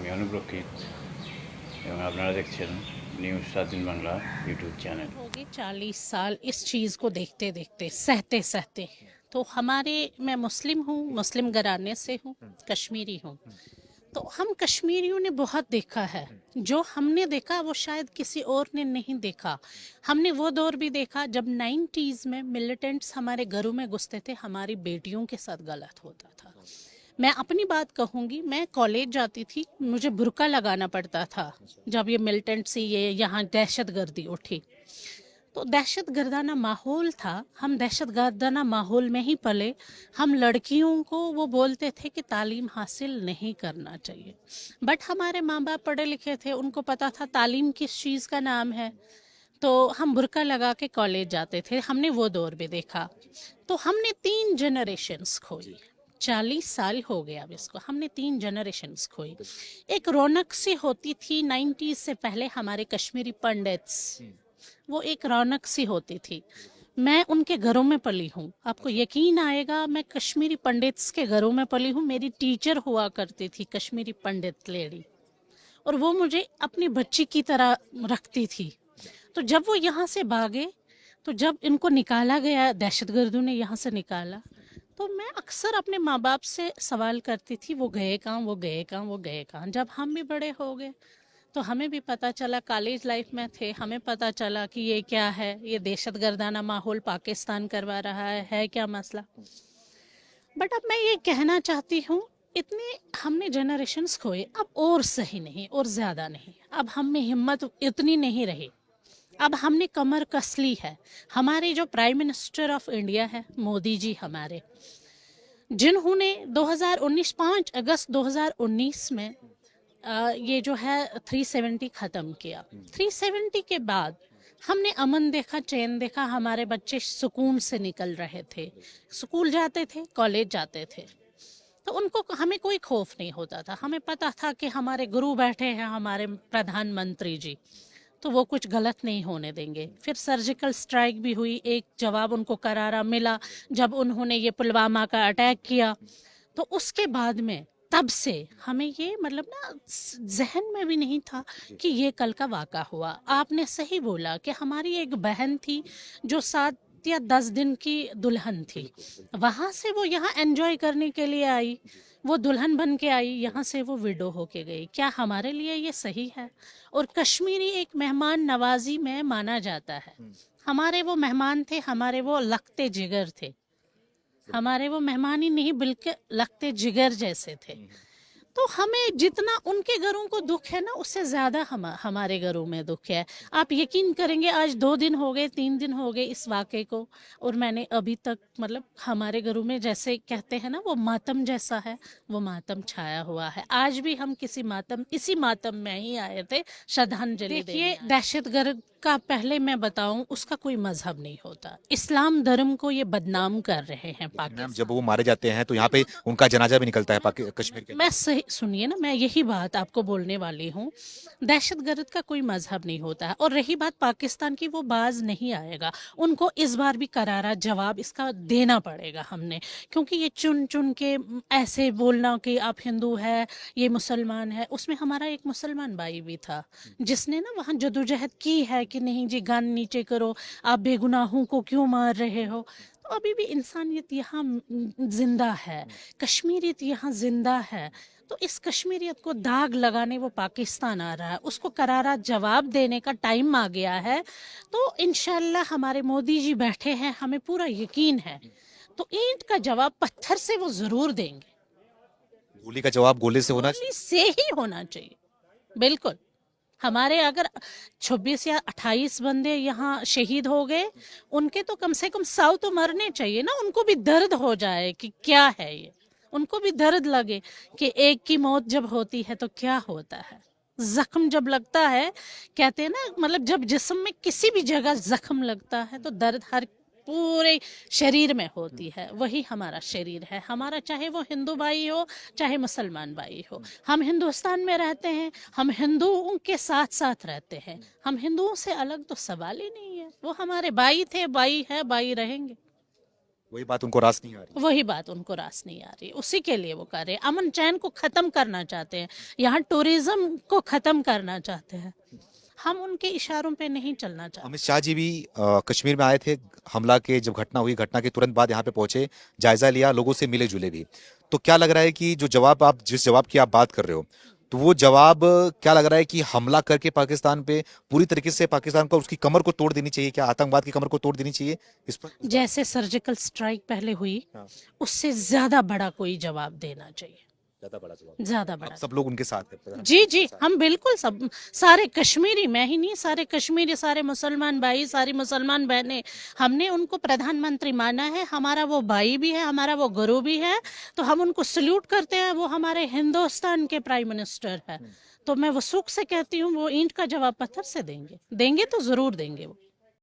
আমি অনুপ্রক্ষিত এবং আপনারা দেখছেন নিউজ স্বাধীন বাংলা यूट्यूब चैनल। हो गए 40 साल इस चीज़ को देखते देखते सहते सहते। तो हमारे मैं मुस्लिम हूँ, मुस्लिम घराने से हूँ, कश्मीरी हूँ। तो हम कश्मीरियों ने बहुत देखा है। जो हमने देखा वो शायद किसी और ने नहीं देखा। हमने वो दौर भी देखा जब 90s में मिलिटेंट्स हमारे घरों में घुसते थे, हमारी बेटियों के साथ गलत होता था। मैं अपनी बात कहूँगी, मैं कॉलेज जाती थी, मुझे बुर्का लगाना पड़ता था जब ये मिलिटेंट से ये यहाँ दहशत गर्दी उठी। तो दहशत गर्दाना माहौल था, हम दहशत गर्दाना माहौल में ही पले। हम लड़कियों को वो बोलते थे कि तालीम हासिल नहीं करना चाहिए, बट हमारे माँ बाप पढ़े लिखे थे, उनको पता था तालीम किस चीज़ का नाम है। तो हम बुर्का लगा के कॉलेज जाते थे, हमने वो दौर भी देखा। तो हमने 3 जनरेशन्स खोई। 40 साल हो गया अब इसको, हमने 3 जनरेशन्स खोई। एक रौनक सी होती थी 90s से पहले, हमारे कश्मीरी पंडित्स, वो एक रौनक सी होती थी। मैं उनके घरों में पली हूँ, आपको यकीन आएगा, मैं कश्मीरी पंडित्स के घरों में पली हूँ। मेरी टीचर हुआ करती थी कश्मीरी पंडित लेडी, और वो मुझे अपनी बच्ची की तरह रखती थी। तो जब वो यहाँ से भागे, तो जब इनको निकाला गया, दहशतगर्दों ने यहाँ से निकाला, तो मैं अक्सर अपने माँ बाप से सवाल करती थी, वो गए कहाँ, वो गए कहाँ, वो गए कहाँ। जब हम भी बड़े हो गए तो हमें भी पता चला, कॉलेज लाइफ में थे, हमें पता चला कि ये क्या है, ये दहशतगर्दाना माहौल पाकिस्तान करवा रहा है क्या मसला। बट अब मैं ये कहना चाहती हूँ, इतने हमने जनरेशन्स खोए, अब और सही नहीं और ज़्यादा नहीं, अब हम में हिम्मत इतनी नहीं रही, अब हमने कमर कस ली है। हमारे जो प्राइम मिनिस्टर ऑफ इंडिया है मोदी जी हमारे, जिन्होंने 2019 5 अगस्त 2019 में ये जो है 370 ख़त्म किया। 370 के बाद हमने अमन देखा, चैन देखा, हमारे बच्चे सुकून से निकल रहे थे, स्कूल जाते थे, कॉलेज जाते थे, तो उनको हमें कोई खौफ नहीं होता था। हमें पता था कि हमारे गुरु बैठे हैं, हमारे प्रधानमंत्री जी, तो वो कुछ गलत नहीं होने देंगे। फिर सर्जिकल स्ट्राइक भी हुई, एक जवाब उनको करारा मिला जब उन्होंने ये पुलवामा का अटैक किया। तो उसके बाद में तब से हमें ये मतलब ना जहन में भी नहीं था कि ये कल का वाक़ा हुआ। आपने सही बोला कि हमारी एक बहन थी जो 7 या 10 दिन की दुल्हन थी, वहाँ से वो यहाँ एंजॉय करने के लिए आई, वो दुल्हन बन के आई, यहाँ से वो विडो होके गई। क्या हमारे लिए ये सही है? और कश्मीरी एक मेहमान नवाजी में माना जाता है। हमारे वो मेहमान थे, हमारे वो लखते जिगर थे, हमारे वो मेहमान ही नहीं बल्कि लगते जिगर जैसे थे। तो हमें जितना उनके घरों को दुख है ना, उससे ज़्यादा हमारे घरों में दुख है। आप यकीन करेंगे, आज 2 दिन हो गए, 3 दिन हो गए इस वाक़े को, और मैंने अभी तक मतलब हमारे घरों में जैसे कहते हैं ना वो मातम जैसा है, वो मातम छाया हुआ है। आज भी हम इसी मातम में ही आए थे श्रद्धांजलि। देखिए, दहशतगर्द का पहले मैं बताऊं, उसका कोई मजहब नहीं होता। इस्लाम धर्म को ये बदनाम कर रहे हैं मैम, पाकिस्तान। जब वो मारे जाते हैं तो यहाँ पे उनका जनाजा भी निकलता है कश्मीर के। मैं सही सुनिए ना, मैं यही बात आपको बोलने वाली हूँ। दहशतगर्द का कोई मजहब नहीं होता है। और रही बात पाकिस्तान की, वो बाज नहीं आएगा, उनको इस बार भी करारा जवाब इसका देना पड़ेगा हमने, क्योंकि ये चुन चुन के ऐसे बोलना कि आप हिंदू है, ये मुसलमान है। उसमें हमारा एक मुसलमान भाई भी था जिसने ना वहाँ जदोजहद की है कि नहीं जी, गन नीचे करो, आप बेगुनाहों को क्यों मार रहे हो। तो अभी भी इंसानियत यहाँ जिंदा है, कश्मीरियत यहाँ जिंदा है। तो इस कश्मीरियत को दाग लगाने वो पाकिस्तान आ रहा है, उसको करारा जवाब देने का टाइम आ गया है। तो इंशाल्लाह हमारे मोदी जी बैठे हैं, हमें पूरा यकीन है, तो ईंट का जवाब पत्थर से वो जरूर देंगे। गोली का जवाब गोले से होना गोली से ही होना चाहिए, बिल्कुल। हमारे अगर 26 या 28 बंदे यहाँ शहीद हो गए, उनके तो कम से कम 100 तो मरने चाहिए ना। उनको भी दर्द हो जाए कि क्या है ये, उनको भी दर्द लगे कि एक की मौत जब होती है तो क्या होता है। जख्म जब लगता है, कहते हैं ना, मतलब जब जिस्म में किसी भी जगह जख्म लगता है तो दर्द हर पूरे शरीर में होती है। वही हमारा शरीर है हमारा, चाहे वो हिंदू भाई हो चाहे मुसलमान भाई हो। हम हिंदुस्तान में रहते हैं, हम हिंदुओं के साथ साथ रहते हैं, हम हिंदुओं से अलग तो सवाल ही नहीं है। वो हमारे भाई थे, भाई है, भाई रहेंगे। वही बात उनको रास नहीं आ रही। वही बात उनको रास नहीं आ रही, उसी के लिए वो कर रहे हैं। अमन चैन को खत्म करना चाहते हैं, यहाँ टूरिज्म को खत्म करना चाहते हैं। हम उनके इशारों पे नहीं चलना चाहते। अमित शाह जी भी कश्मीर में आए थे, हमला के जब घटना हुई, घटना के तुरंत बाद यहाँ पे पहुंचे, जायजा लिया, लोगों से मिले जुले भी। तो क्या लग रहा है कि जो जवाब आप जिस जवाब की आप बात कर रहे हो, तो वो जवाब क्या लग रहा है कि हमला करके पाकिस्तान पे पूरी तरीके से पाकिस्तान को उसकी कमर को तोड़ देनी चाहिए, क्या आतंकवाद की कमर को तोड़ देनी चाहिए इस पर? जैसे सर्जिकल स्ट्राइक पहले हुई, हाँ। उससे ज्यादा बड़ा कोई जवाब देना चाहिए, ज्यादा बड़ा जवाब। ज्यादा आप बड़ा। सब लोग उनके साथ हैं। जी जी, हम बिल्कुल सब, सारे कश्मीरी, मैं ही नहीं, सारे कश्मीरी, सारे मुसलमान भाई, सारी मुसलमान बहनें, हमने उनको प्रधानमंत्री माना है। हमारा वो भाई भी है, हमारा वो गुरु भी है, तो हम उनको सल्यूट करते हैं। वो हमारे हिंदुस्तान के प्राइम मिनिस्टर है, तो मैं वो सुख से कहती हूँ, वो ईंट का जवाब पत्थर से देंगे, देंगे तो जरूर देंगे वो।